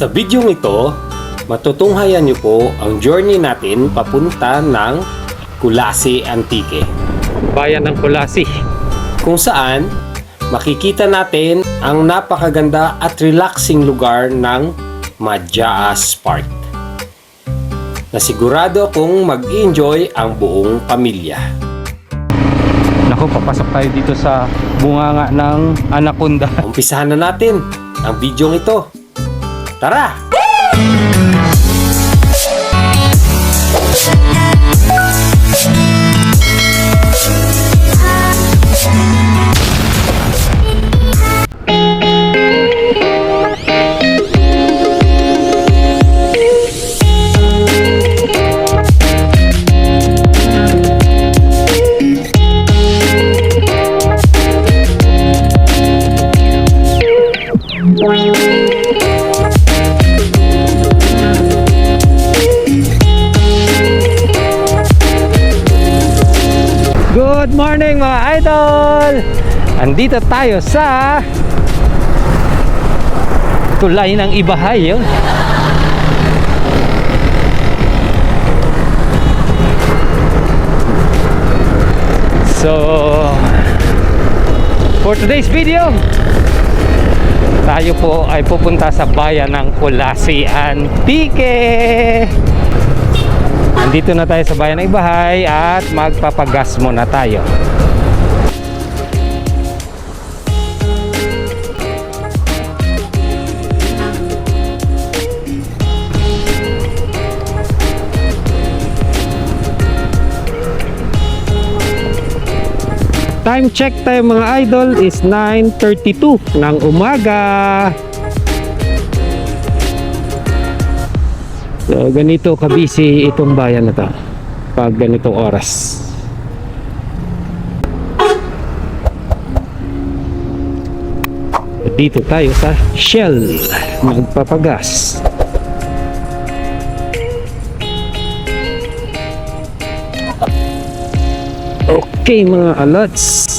Sa video ito, matutunghayan niyo po ang journey natin papunta ng Kulasi Antique. Bayan ng Kulasi. Kung saan, makikita natin ang napakaganda at relaxing lugar ng Madyaas Park. Na sigurado kung mag-enjoy ang buong pamilya. Naku, papasok tayo dito sa bunganga ng anaconda. Umpisahan na natin ang video ito. Tara! Good morning mga idol! Andito tayo sa tulay ng Ibahay yun. So for today's video, tayo po ay pupunta sa bayan ng Kulasi Antique. Nandito na tayo sa bayan ng Ibahay at magpapagas muna tayo. Time check tayo mga idol is 9:32 ng umaga. So ganito kabisi itong bayan na to pag ganitong oras. Dito tayo sa Shell magpapagas. Okay mga alots.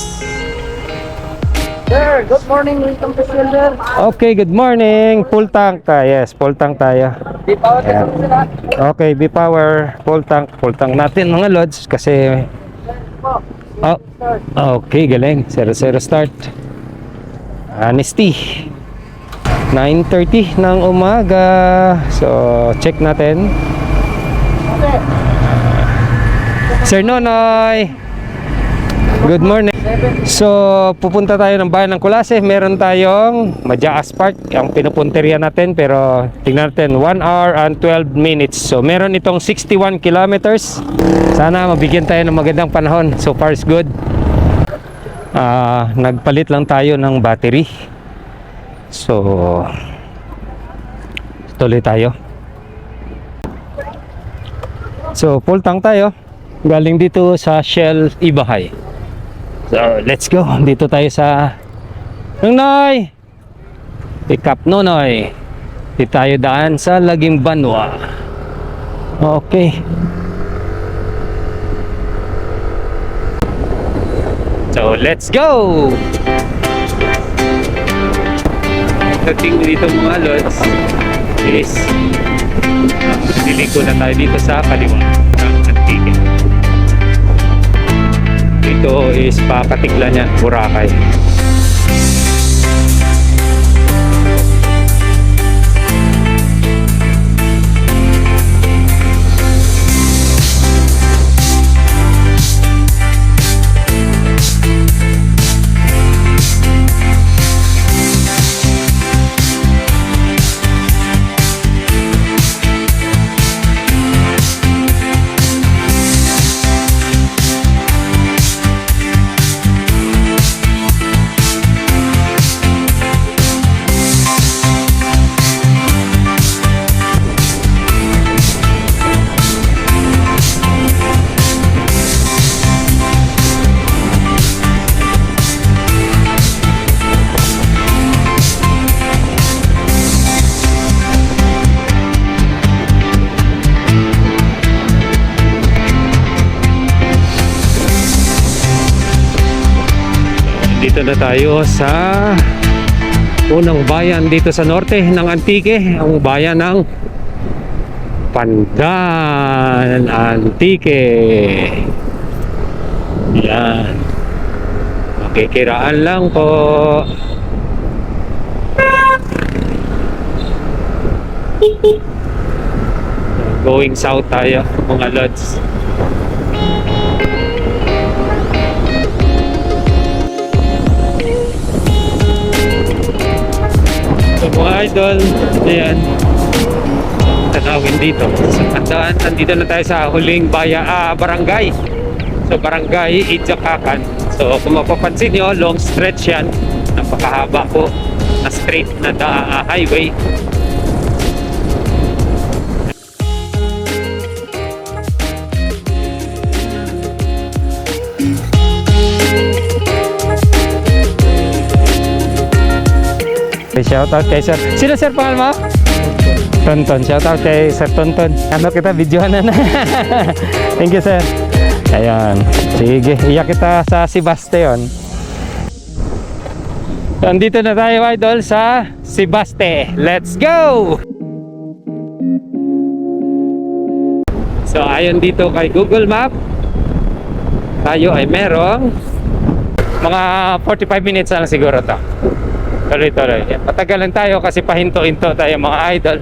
Sir, good morning. Welcome to Silver. Okay, good morning. Full tank tayo. Yes, full tank tayo. Di pa Ayan. sila. Okay, B-Power, full tank natin mga lods kasi oh, okay, galing. 0-0 start. Honesty. 9:30 ng umaga. So, check natin. Sir Nonoy. Good morning. So, pupunta tayo ng bayan ng Kulasi. Meron tayong Madyaas Park, ang pinupunteriya natin. Pero tingnan natin, 1 hour and 12 minutes. So, meron itong 61 kilometers. Sana mabigyan tayo ng magandang panahon. So far is good. Nagpalit lang tayo ng battery. So, tuloy tayo. So, full tank tayo. Galing dito sa Shell Ibahay. So, let's go. Dito tayo sa Nonoy. Pick up Nonoy. Dito tayo daan sa Laging Banwa. Okay. So, let's go. Pagdating dito mga lods is niliko na tayo dito sa kaliwa ng Antique. Ito is Pakatiklan yan, Boracay. Dito na tayo sa unang bayan dito sa norte ng Antique, ang bayan ng Pandan Antique. Yan. Makikiraan lang po. Going south tayo, mga lods. So, mga idol, ayan, tanawin dito sa Pandaan. Nandito na tayo sa huling barangay. So barangay Idjakakan. So kung mapapansin nyo, long stretch yan, napakahaba po na straight na highway. Shout out kay Sir. Sino Sir pangalan mo? Tonton. Shout out kay Sir Tonton. Ano kita, videohan na. Thank you, Sir. Ayan. Sige, iyak kita sa Sebastian. So, andito na tayo, idol, sa Sebaste. Let's go! So, ayon dito kay Google Map, tayo ay merong mga 45 minutes na lang siguro to. Tuloy-tuloy. Patagalan tayo kasi pahinto-hinto tayo, mga idol.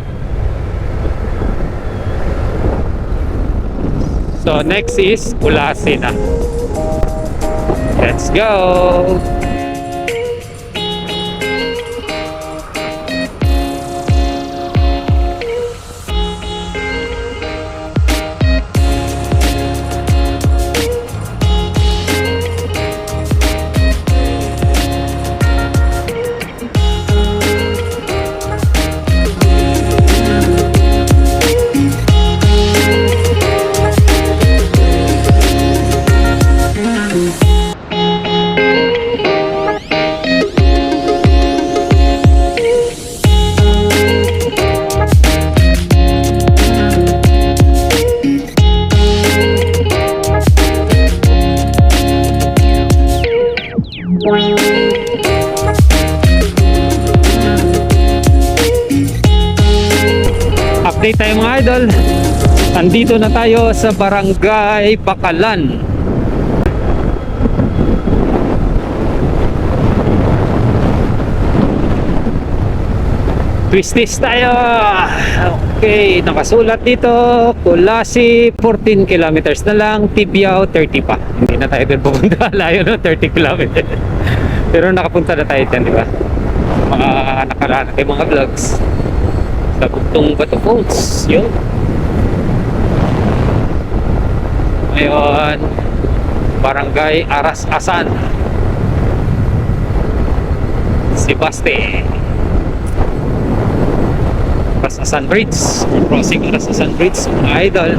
So next is Ulasi na. Let's go! Update tayo, mga idol. Andito na tayo sa Barangay Bakalan. Twisties tayo. Okay, nakasulat dito Kulasi 14 kilometers na lang, Tibiao 30 pa. Hindi na tayo doon pupunta. Layo no, 30 kilometers. Pero nakapunta na tayo dyan, di ba? Mga nakaraan natin mga vlogs sa Bugtong Bato Falls. Yun. Ngayon, Barangay Aras-Asan, Sebaste. Aras-Asan Bridge. Crossing Aras-Asan Bridge, mga idol.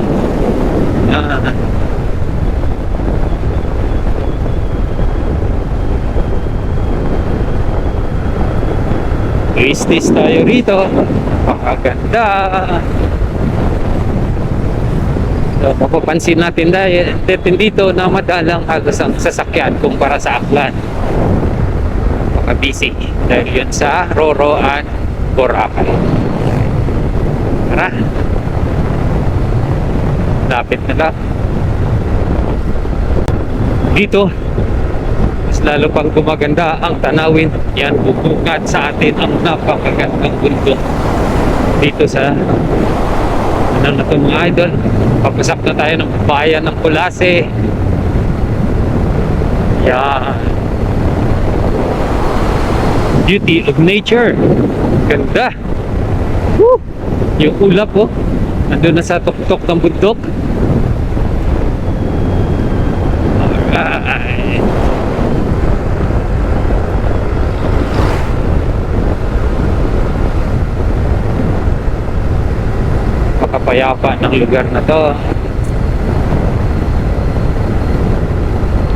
Twisties tayo rito. Pakaganda. So, mapapansin natin dito na madalang halos ang sasakyan kumpara sa Aklan. Busy dahil yun sa Roroan, Boracay. Tara, lapit na lang dito. Mas lalo pang gumaganda ang tanawin. Yan, bubungad sa atin ang napakagandang bundok dito sa ano na ito, mga idol. Papasok na tayo ng bayan ng Kulasi. Yan, beauty of nature. Ganda. Woo! Yung ulap, oh, nandun na sa tuktok ng bundok. Alright. Pakapayapa ng lugar na to.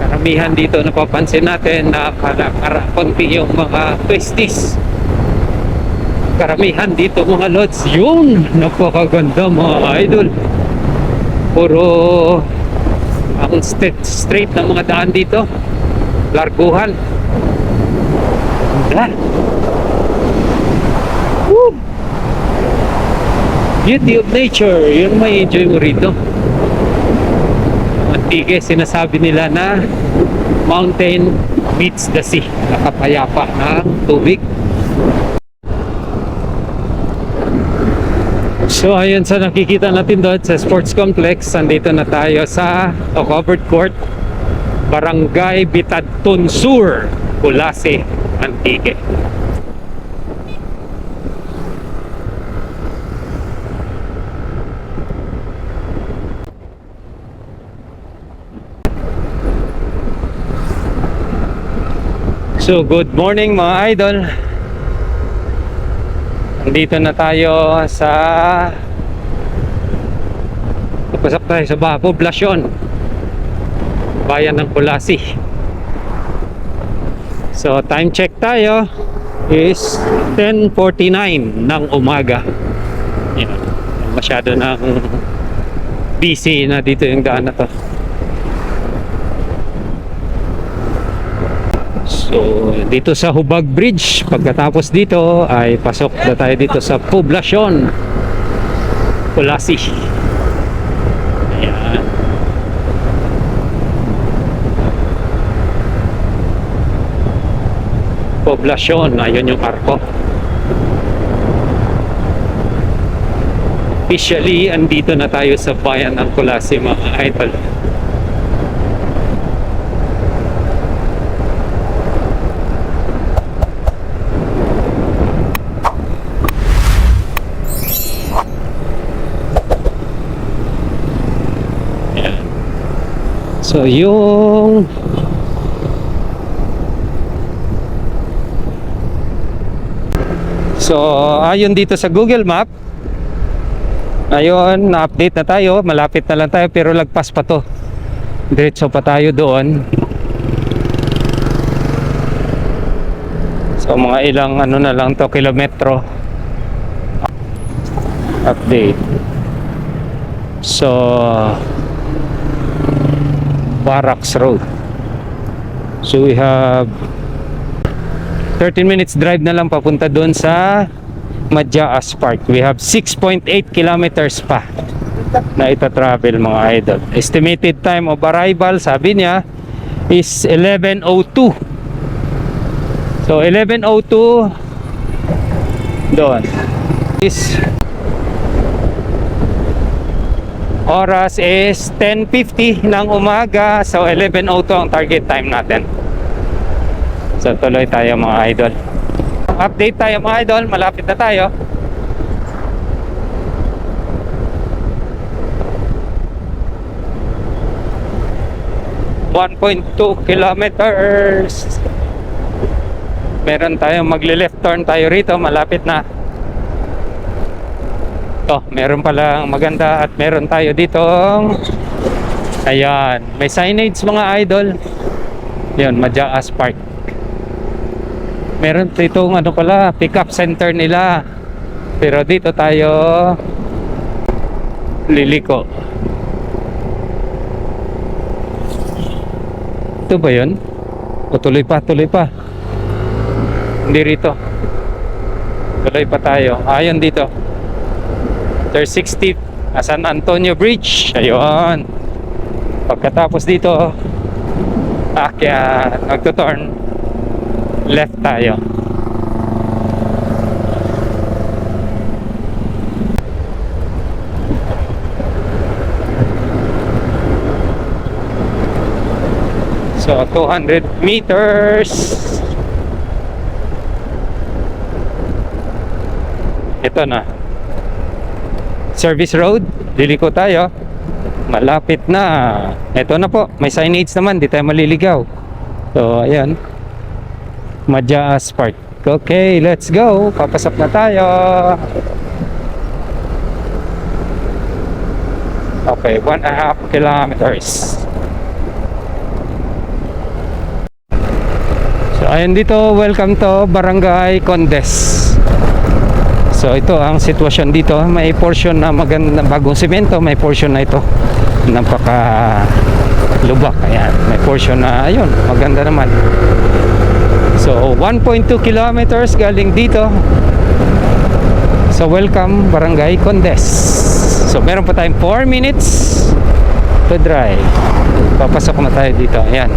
Karamihan dito napapansin natin na konti yung mga twisties. Karamihan dito, mga lods. Yun, napakaganda, mga idol. Puro ang straight na mga daan dito, larguhan. Ganda. Beauty of nature, yun may enjoy mo rito. Antique, sinasabi nila na mountain meets the sea. Nakapayapa na tubig. So ayun sa nakikita natin doon sa sports complex, andito na tayo sa covered court, Barangay Bitadtun Sur, Kulase, Antique. So good morning mga idol. Nandito na tayo sa Napasok tayo sa poblasyon bayan ng Kulasi. So time check tayo is 10:49 ng umaga. Yan. Masyado na busy na dito yung daan na to. So dito sa Hubag Bridge, pagkatapos dito ay pasok na tayo dito sa poblasyon Kulasi. Ayan. Poblasyon, ayun yung arko. Officially, andito na tayo sa bayan ng Kulasi mga idol. So yung ayon dito sa Google Map, ayun, na-update na tayo, malapit na lang tayo pero lagpas pa to. Diretso pa tayo doon. So mga ilang ano na lang to, kilometro. Update. So Barracks Road. So we have 13 minutes drive na lang papunta doon sa Madjaas Park. We have 6.8 kilometers pa na ita-travel mga idol. Estimated time of arrival, sabi niya, is 11:02. So 11:02 doon. Is oras is 10:50 ng umaga. So 11:02 ang target time natin. So tuloy tayo mga idol. Update tayo mga idol, malapit na tayo. (1.2 kilometers). Meron tayong magle-left turn tayo rito, malapit na. Meron palang maganda at meron tayo ditong ayan, may signage mga idol. Yun, Madjaas Park. Meron ditong ano pala, pick up center nila. Pero dito tayo liliko. Ito ba yun? O tuloy pa. Hindi rito. Tuloy pa tayo. Ayun dito. 60 San Antonio Bridge. Ayun. Pagkatapos dito kaya nagto-turn left tayo. So 200 meters. Ito na service road, liliko tayo. Malapit na. Ito na po, may signage naman, di tayo maliligaw. So ayan, Madjaas Park. Okay, let's go. Papasok na tayo. Okay, 1.5 kilometers. So ayan dito, welcome to Barangay Condes. So ito ang sitwasyon dito. May portion na maganda, bagong semento. May portion na ito napaka lubak. Ayan, may portion na ayun, maganda naman. So 1.2 kilometers galing dito So welcome Barangay Condes. So meron pa tayong 4 minutes to drive. Papasok na tayo dito. Ayan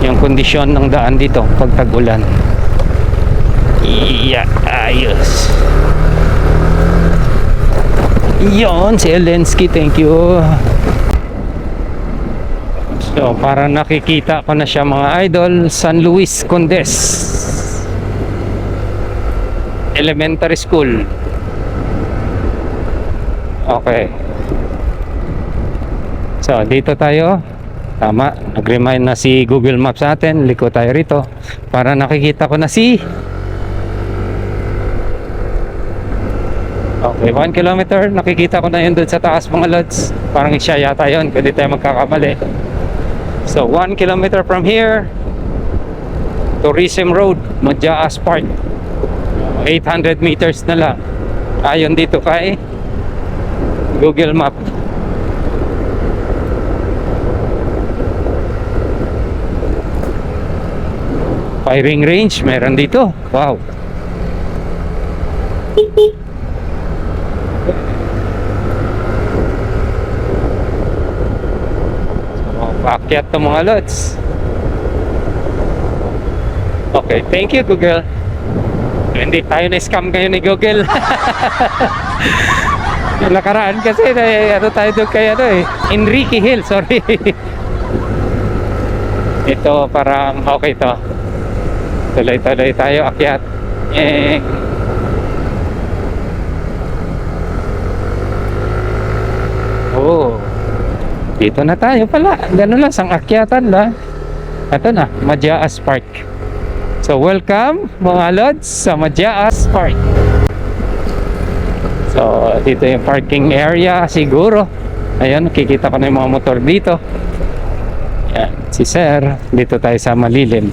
yung kondisyon ng daan dito pag tag-ulan. Iya, ayos. Yon si Elensky, thank you. So para nakikita ko na siya mga idol. San Luis Condes Elementary School. Okay. So dito tayo. Tama, nag-remind na si Google Maps sa atin. Liko tayo rito para nakikita ko na si okay, 1 kilometer. Nakikita ko na yun doon sa taas mga lods. Parang siya yata yun, pwede tayo magkakamali. So 1 kilometer from here, Tourism Road, Madjaas Park. 800 meters na lang ayon dito kay Google Map. Firing range meron dito. Wow. So, paakyat to mga lods. Okay, thank you Google. Hindi tayo na-scam kayo ni Google. Yung nakaraan kasi ano tayo doon kay Enrique Hill, sorry. Ito parang okay to. Tuloy-tuloy tayo akyat. Oh. Dito na tayo pala. Ganun lang, sang akyatan lang. Ito na, Madjaas Park. So welcome mga lods sa Madjaas Park. So dito yung parking area siguro. Ayun, nakikita ko na yung mga motor dito. Yan, si Sir. Dito tayo sa malilim.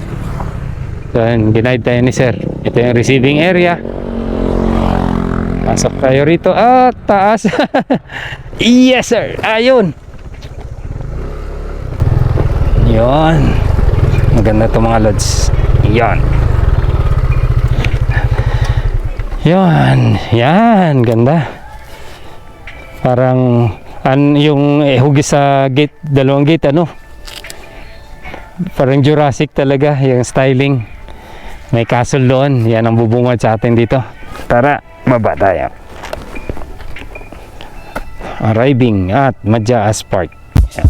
So ginaid tayo ni Sir. Ito yung receiving area. Pasok tayo rito. Taas. Yes sir, ayun. Yun. Maganda to mga lods. Yan. Yan, ganda. Parang yung hugis sa gate, dalawang gate parang Jurassic talaga yung styling. May castle doon. Yan ang bubungad sa atin dito. Tara, baba tayo. Arriving at Madjaas Park. Yan.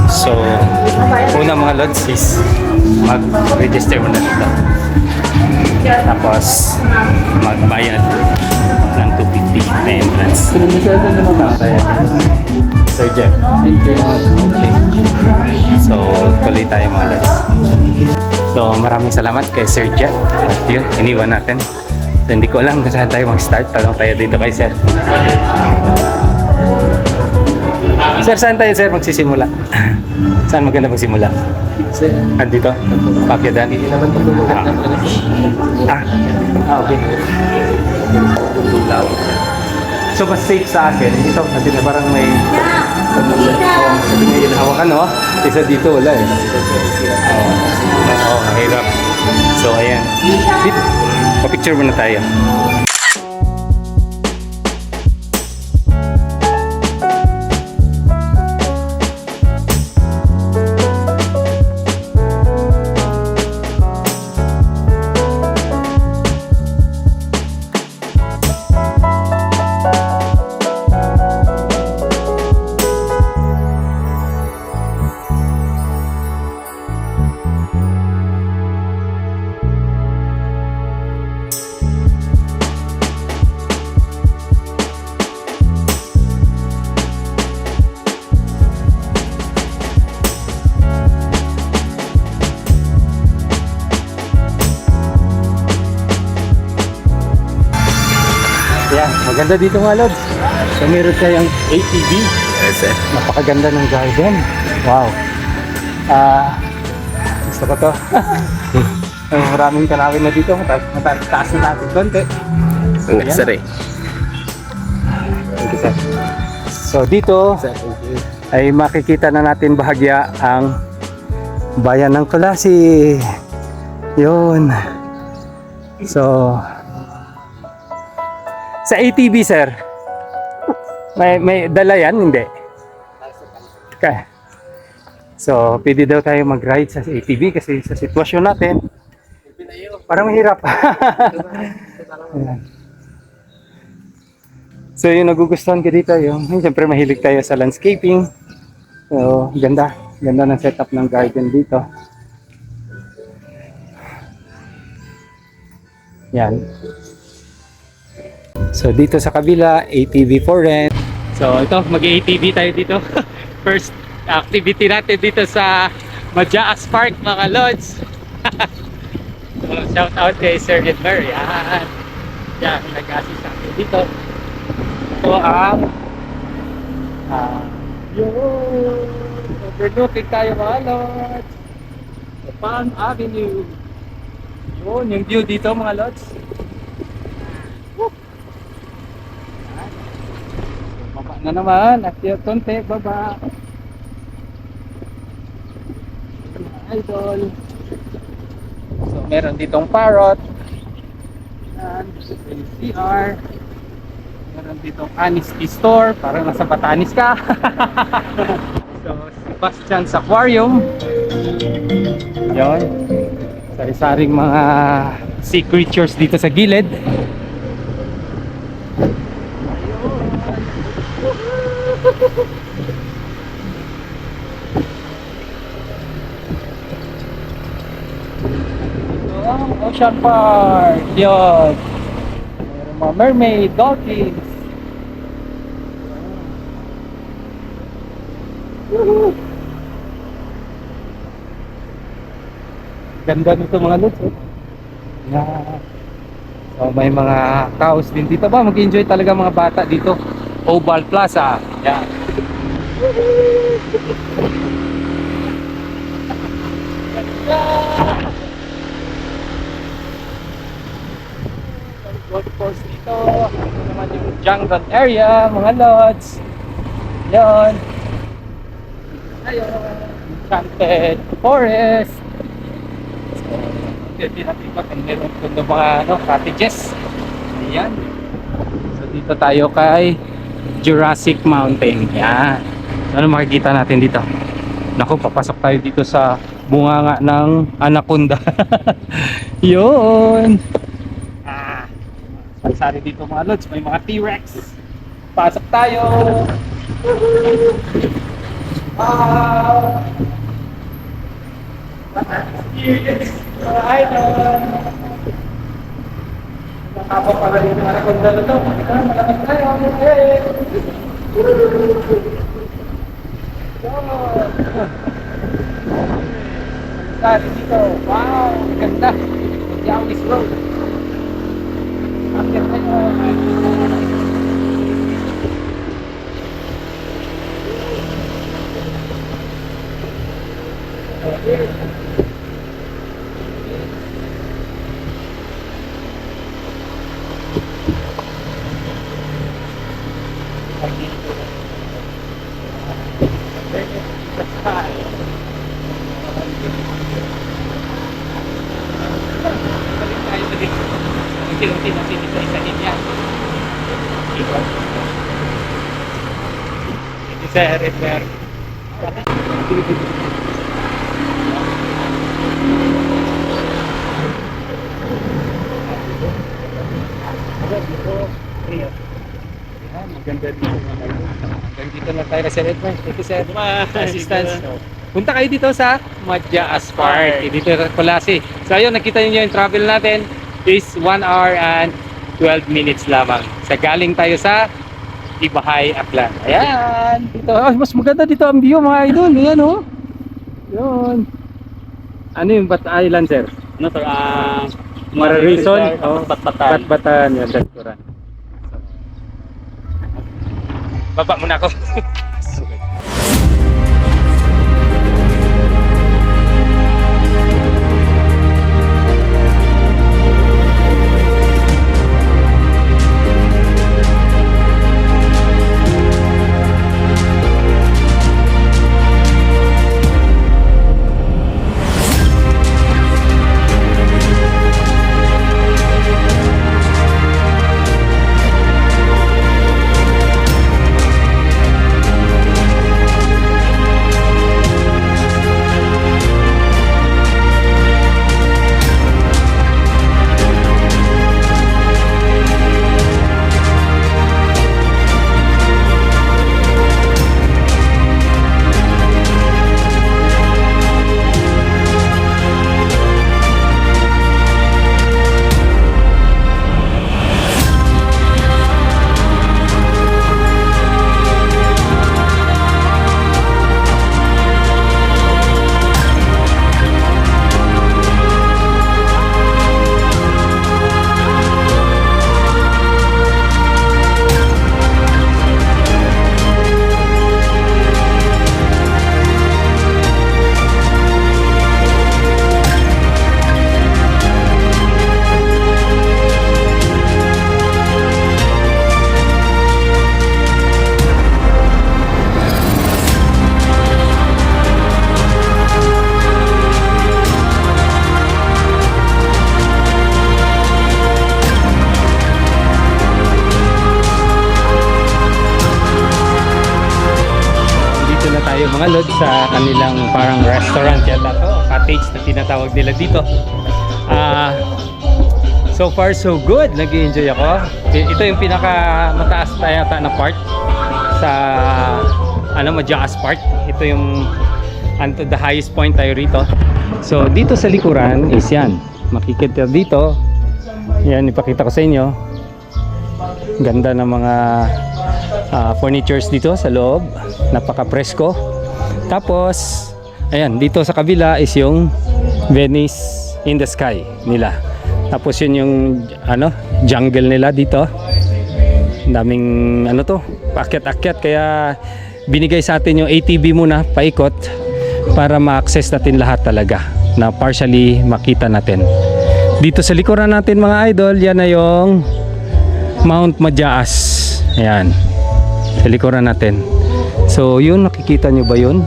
So, una mga lods is mag-register mo na dito. Tapos, magbayad ng 250 na entrance. Sir Jeff. Okay. So, tuloy tayo mga lods. So, maraming salamat kay Sir Jeff. At yun, iniwan natin. So, hindi ko alam kung saan tayo mag-start. Tanong tayo dito kay Sir. Sir, saan tayo sir magsisimula? Saan maganda magsimula? Dito? Pakyadan? Okay. So, mas safe sa akin. Dito, kasi na parang may may hawakan, no? Isa dito, wala eh. Mahirap. So, ayan. Dito, pa-picture muna tayo. Yan, maganda dito mga lods. So meron tayong ATV. Yes, sir. Napakaganda ng garden. Wow. Gusto ko to. Maraming tanawin na dito. Mataas na natin konti. So, Yes, sir eh. Thank you, sir. So dito ay makikita na natin bahagya ang bayan ng Kulasi. Yun. So sa ATV, sir, may dala yan? Hindi. Okay. So pwede daw tayo mag-ride sa ATV kasi sa sitwasyon natin parang mahirap. Ayan. So yung nagugustuhan ko dito, yung siyempre mahilig tayo sa landscaping. So ganda ng setup ng garden dito. Yan. So dito sa kabila, ATV for rent. So ito, mag-ATV tayo dito. First activity natin dito sa Majaas Park, mga lods. So shout out kay Sir Edmer. Yan. Yan, nag-assist natin dito. Ito ang yun, overlooking tayo mga lods. The Palm Avenue. Yun, yung view dito mga lods. Baba na naman, akyat konti, baba. Idol. So meron ditong parrot. And CR. Meron ditong Honesty Store, parang nasa Batanes ka. So Sebastian's Aquarium. Yun. Sari-saring mga sea creatures dito sa gilid. Ocean Park. Yun. Meron mga mermaid, dolphins. Woohoo! Ganda nito mga lods. Yeah. So may mga cows din dito ba? Mag-enjoy talaga mga bata dito. Oval Plaza. Yeah. Golf course dito. Ito naman yung jungle area, mga lods. Yan. Ayun. Enchanted Forest. So, pwede natin pa kung meron kung mga cottages. Ayan. So dito tayo kay Jurassic Mountain. Yan. So, ano makikita natin dito? Naku, papasok tayo dito sa bunganga ng anaconda. Yun. Sari dito mga lods, may mga T-Rex. Pasok tayo. Wow. Experience sa island. Nakapa pala dito ang anaconda na to. Malapit tayo. Hey. Sari dito. Wow, ganda. Yawis Road. Akyat tayo. Unti-unti dito isa din yan. Ito sa Redmer. Maganda dito. Hanggang dito na tayo sa Redmer. Ito sa assistance. Punta kayo dito sa Majaas Park. Dito sa Kulasi. So ayun, nakita niyo yung travel natin is 1 hour and 12 minutes lamang. Sa galing tayo sa Ibahay, Aklan. Ayan. Dito. Oh, mas maganda dito ang view mga idol. Ayan oh. Yun. Ano yung Bat Island, sir? Ano sir? Mararison. Oh, Batbatan. Batbatan. Yan, restaurant. So, baba muna ako. Mga lods sa kanilang parang restaurant yata to, cottage na tinatawag nila dito. So far so good, nag-enjoy ako. Ito yung pinaka mataas yata na part sa Majaas Park. Ito yung the highest point tayo rito. So dito sa likuran is yan, makikita dito yan, ipakita ko sa inyo, ganda ng mga furnitures dito sa loob, napaka presko. Tapos, ayan, dito sa kabila is yung Venice in the Sky nila. Tapos yun yung jungle nila dito. Daming paakyat-akyat, kaya binigay sa atin yung ATV muna paikot para ma-access natin lahat talaga, na partially makita natin. Dito sa likuran natin mga idol, yan na yung Mount Majaas. Ayan, sa likuran natin. So yun, nakikita nyo ba yun?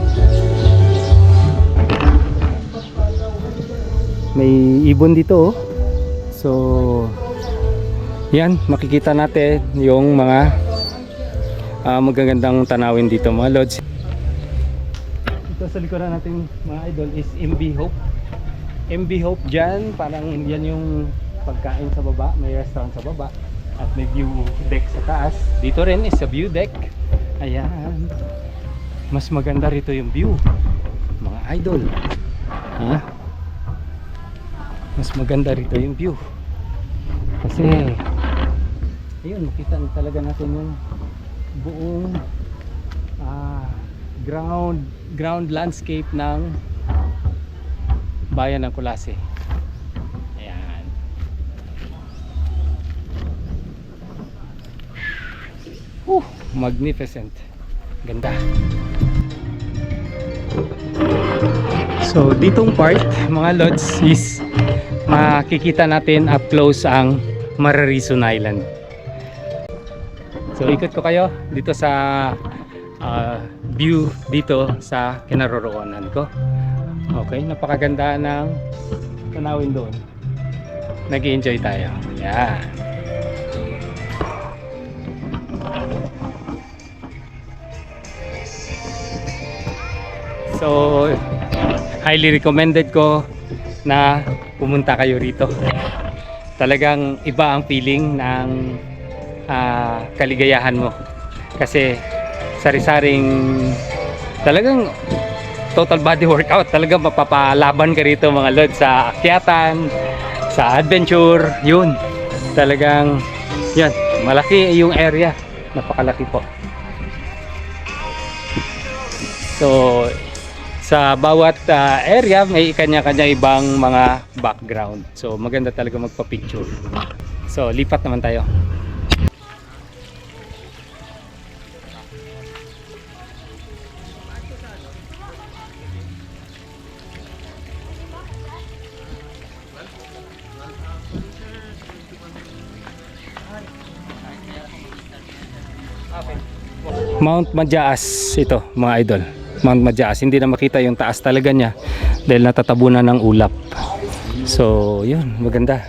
May ibon dito, oh. So yan, makikita natin yung mga magagandang tanawin dito mga lods. Ito sa likuran natin mga idol is MB Hope. MB Hope dyan, parang yan yung pagkain sa baba, may restaurant sa baba at may view deck sa taas. Dito rin is a view deck. Ayan, mas maganda rito yung view mga idol, ha? Mas maganda rito yung view kasi ayun, makita talaga natin yung buong ground landscape ng bayan ng Kulase. Ayan, magnificent, ganda. So ditong part mga lods is makikita natin up close ang Mararison Island. So ikot ko kayo dito sa view dito sa kinaroroonan ko. Okay, napakaganda ng tanawin doon. Nag-i-enjoy tayo. Yan. So highly recommended ko na pumunta kayo rito. Talagang iba ang feeling ng kaligayahan mo kasi sari-saring talagang total body workout, talagang mapapalaban ka rito mga lod sa akyatan, sa adventure. Yun, talagang yan, malaki yung area, napakalaki po. So sa bawat area may kanya-kanya ibang mga background. So maganda talaga magpa-picture. So lipat naman tayo. Mount Majaas ito mga idol. Mount Majaas, hindi na makita yung taas talaga niya dahil natatabunan ng ulap. So yun, maganda.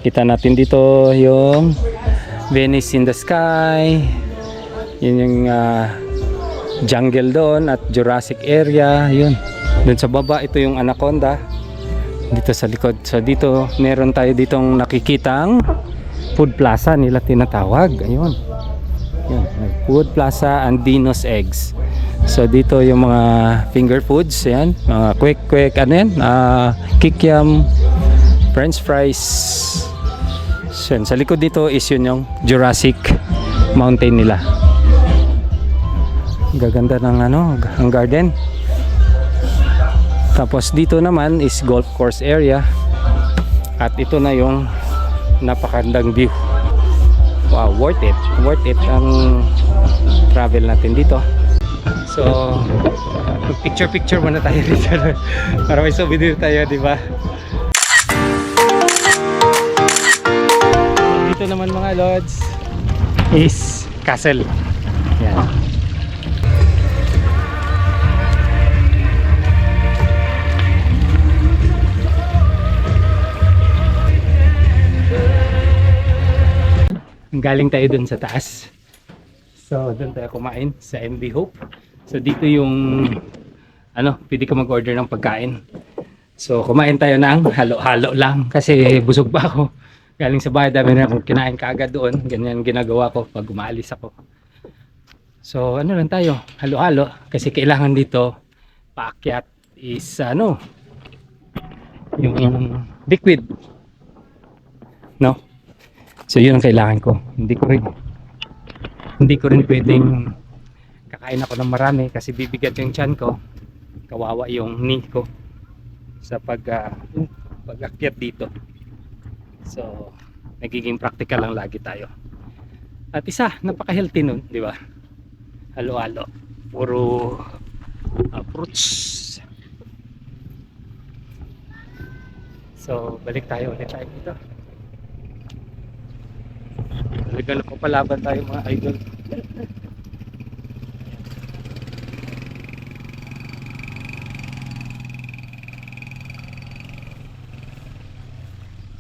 Kita natin dito yung Venice in the sky. Yun yung jungle doon at Jurassic area. Yun. Doon sa baba ito yung Anaconda. Dito sa likod. So dito meron tayo ditong nakikitang food plaza nila tinatawag. Ayun. Yun, Food Plaza Andino's Eggs. So dito yung mga finger foods, yan, mga quick ano yan, kikiam, french fries. So, yan, sa likod dito is yun yung Jurassic Mountain nila. Gaganda ng ano, ang garden. Tapos dito naman is golf course area. At ito na yung napakandang view. Wow, worth it ang travel natin dito. So picture muna tayo dito para may souvenir tayo, di ba? Dito naman mga lods is castle. Yan. Galing tayo dun sa taas. So, dun tayo kumain sa MB Hope. So, dito yung pwede ka mag-order ng pagkain. So, kumain tayo ng halo-halo lang kasi busog pa ako. Galing sa bahay, dami na akong kinain kaagad doon. Ganyan ginagawa ko pag umaalis ako. So, lang tayo, halo-halo kasi kailangan dito paakyat is yung liquid. No? So yun ang kailangan ko. Hindi ko rin pwedeng kakain ako ng marami kasi bibigat yung tiyan ko. Kawawa yung knee ko sa pag-akyat dito. So nagiging practical lang lagi tayo. At isa, napaka-healthy nun, di ba? Halo-halo. Puro fruits. So balik tayo ulit tayo dito. Talagang napapalaban tayo mga idol.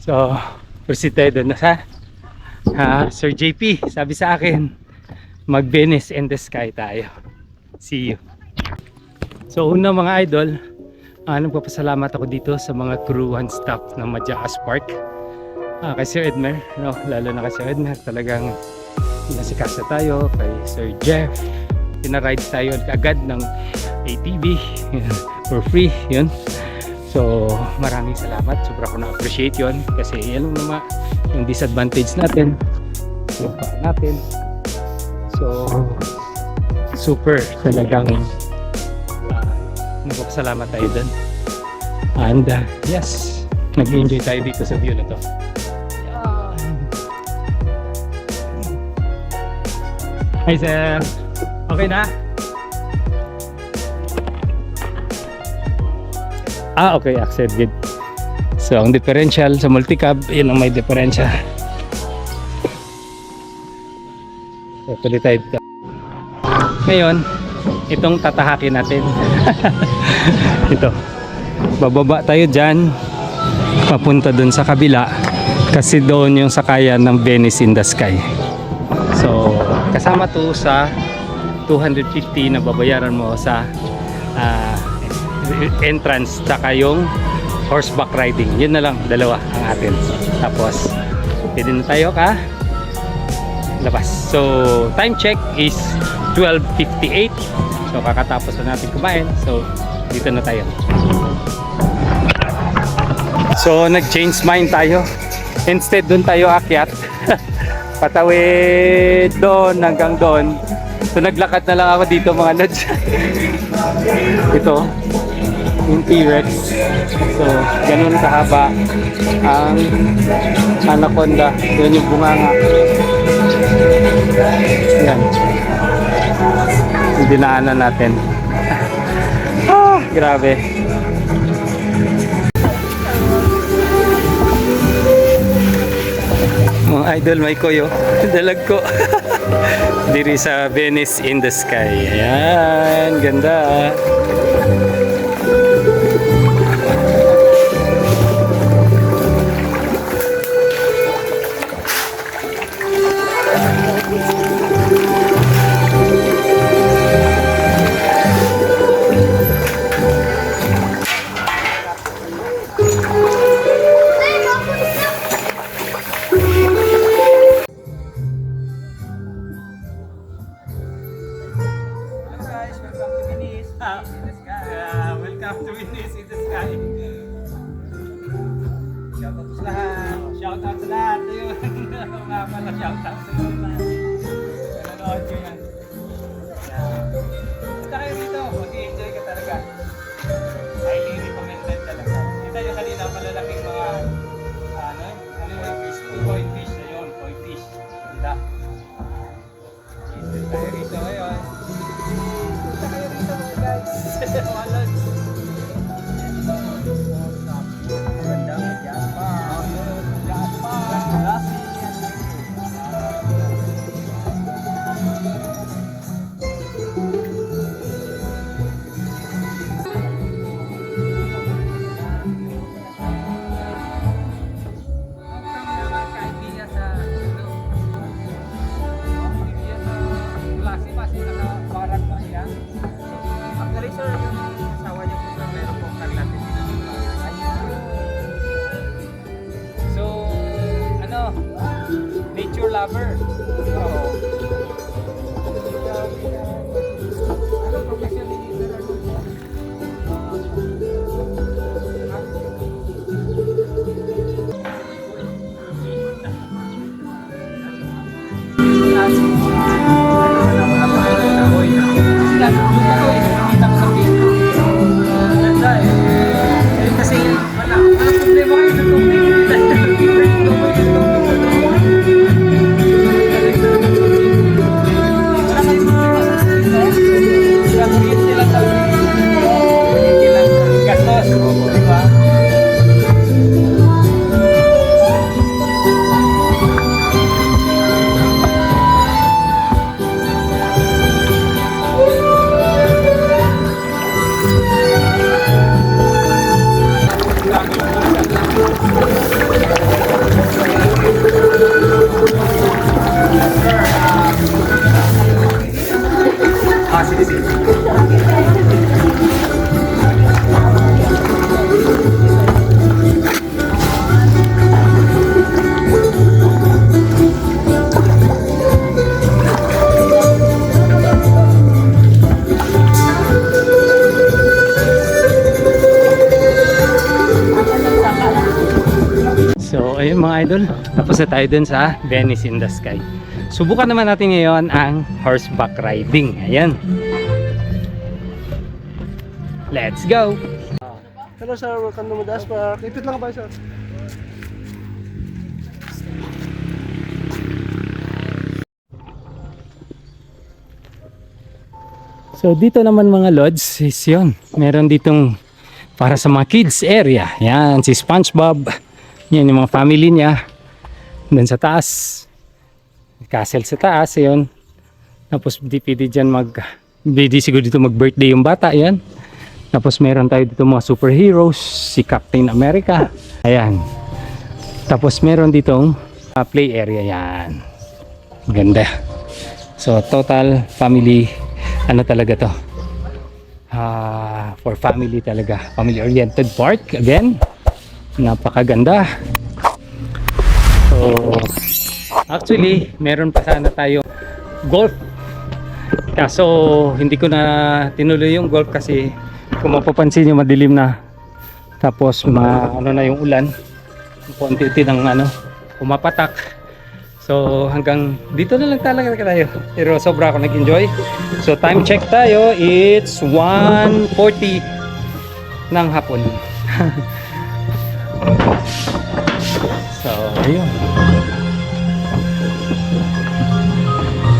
So, proceed tayo doon na sa Sir JP. Sabi sa akin, mag-Venice in the sky tayo. See you. So, una mga idol, nagpapasalamat ako dito sa mga crew and staff ng Majaas Park. Kay Sir Edmer, lalo na kay Sir Edmer, talagang nasikasa tayo. Kay Sir Jeff, pinarides tayo agad ng ATV for free, yun. So maraming salamat, sobra ko na-appreciate yun kasi yan naman yung disadvantage natin, yung paa natin. So super talagang nagpapasalamat tayo dun. And yes, nag-enjoy tayo dito sa view na to. Hi sir, okay na? Okay, accepted. So ang differential sa multicab, yun ang may differential. So tuloy tayo dito. Ngayon, itong tatahakin natin. Ito, bababa tayo dyan, papunta dun sa kabila kasi doon yung sakayan ng Venice in the sky. So kasama to sa 250 na babayaran mo sa entrance tsaka yung horseback riding. Yun na lang, dalawa ang atin. Tapos pwede na tayo labas. So time check is 12:58. So kakatapos na natin kumain. So dito na tayo. So nag-change mind tayo. Instead dun tayo akyat. Patawid doon hanggang doon. So naglakad na lang ako dito mga lods. Ito yung T-Rex. So ganun kahaba ang Anaconda. Yun yung bunganga. Yan. Yung dinaanan natin. Grabe. Mga idol, may koyo. Dalag ko. Diri sa Venice in the Sky. Ayan, ganda. Welcome to Venice in the Sky. Shoutout sa lahat. Shoutout sa lahat. Ayun. Mga pala, shoutout sa lahat. Nanonood ko yan. Basta kayo rito. Mag-i-enjoy ka talaga. Highly recommended talaga. Kita yung kanina malalaking mga ano yung fish. Koi fish na yun. Koi fish. Ganda. Enjoy tayo rito ngayon. Basta kayo rito mga guys. Walod. Nature lover. So, ano profession ni Sir kasi wala problema kayo sa tubig. So ayun mga idol, tapos na tayo dun sa Venice in the Sky. Subukan naman natin ngayon ang horseback riding. Ayan. Let's go! Hello sir, welcome to Modas Park. Ipit lang ba sir? So dito naman mga lods is yun. Meron ditong para sa mga kids area. Yan, si SpongeBob. Yan yung mga family niya. Doon sa taas. Castle sa taas, yun. Tapos pwede dyan pwede siguro dito mag-birthday yung bata, yan. Tapos meron tayo dito mga superheroes, si Captain America. Ayan. Tapos meron ditong play area, yan. Ganda. So total family, ano talaga to? For family talaga. Family oriented park, again. Napakaganda. So actually meron pa sana tayo golf, kaso hindi ko na tinuloy yung golf kasi kung mapapansin nyo madilim na, tapos ano na yung ulan, konti-unti ng pumapatak. So hanggang dito na lang talaga tayo, pero sobra ako nag-enjoy. So time check tayo, it's 1:40 ng hapon. So ayun,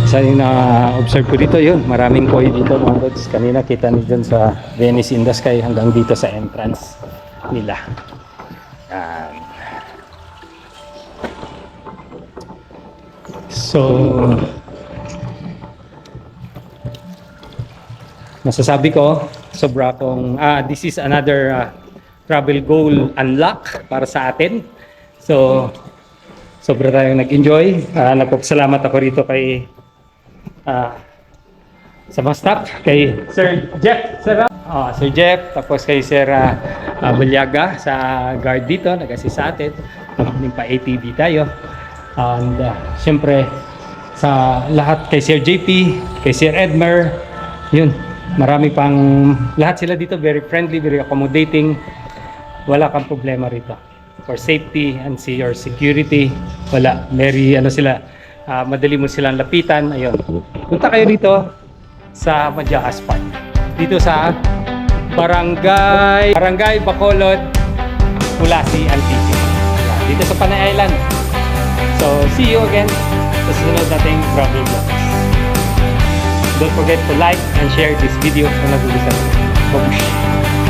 sa yung na-observe ko dito, yun, maraming koi dito mga lods. Kanina kita nyo dyan sa Venice in the Sky hanggang dito sa entrance nila. So, masasabi ko, sobra kong, this is another travel goal unlock para sa atin. So, sobra tayong nag-enjoy. Nagpapasalamat ako rito kay sa mga staff, kay Sir Jeff, Sir Jeff, tapos kay Sir Balyaga sa guard dito, nag-assist sa atin. Yung pa ATV tayo. And siyempre, sa lahat kay Sir JP, kay Sir Edmer, yun, marami pang, lahat sila dito very friendly, very accommodating. Wala kang problema rito. For safety and your security, wala. Very, madali mo silang lapitan. Ayun. Punta kayo rito sa Majaas Park. Dito sa Barangay Bacolod, Kulasi, Antique. Dito sa Panay Island. So, see you again sa susunod nating travel vlogs. Don't forget to like and share this video kung nagugustuhan. Babush!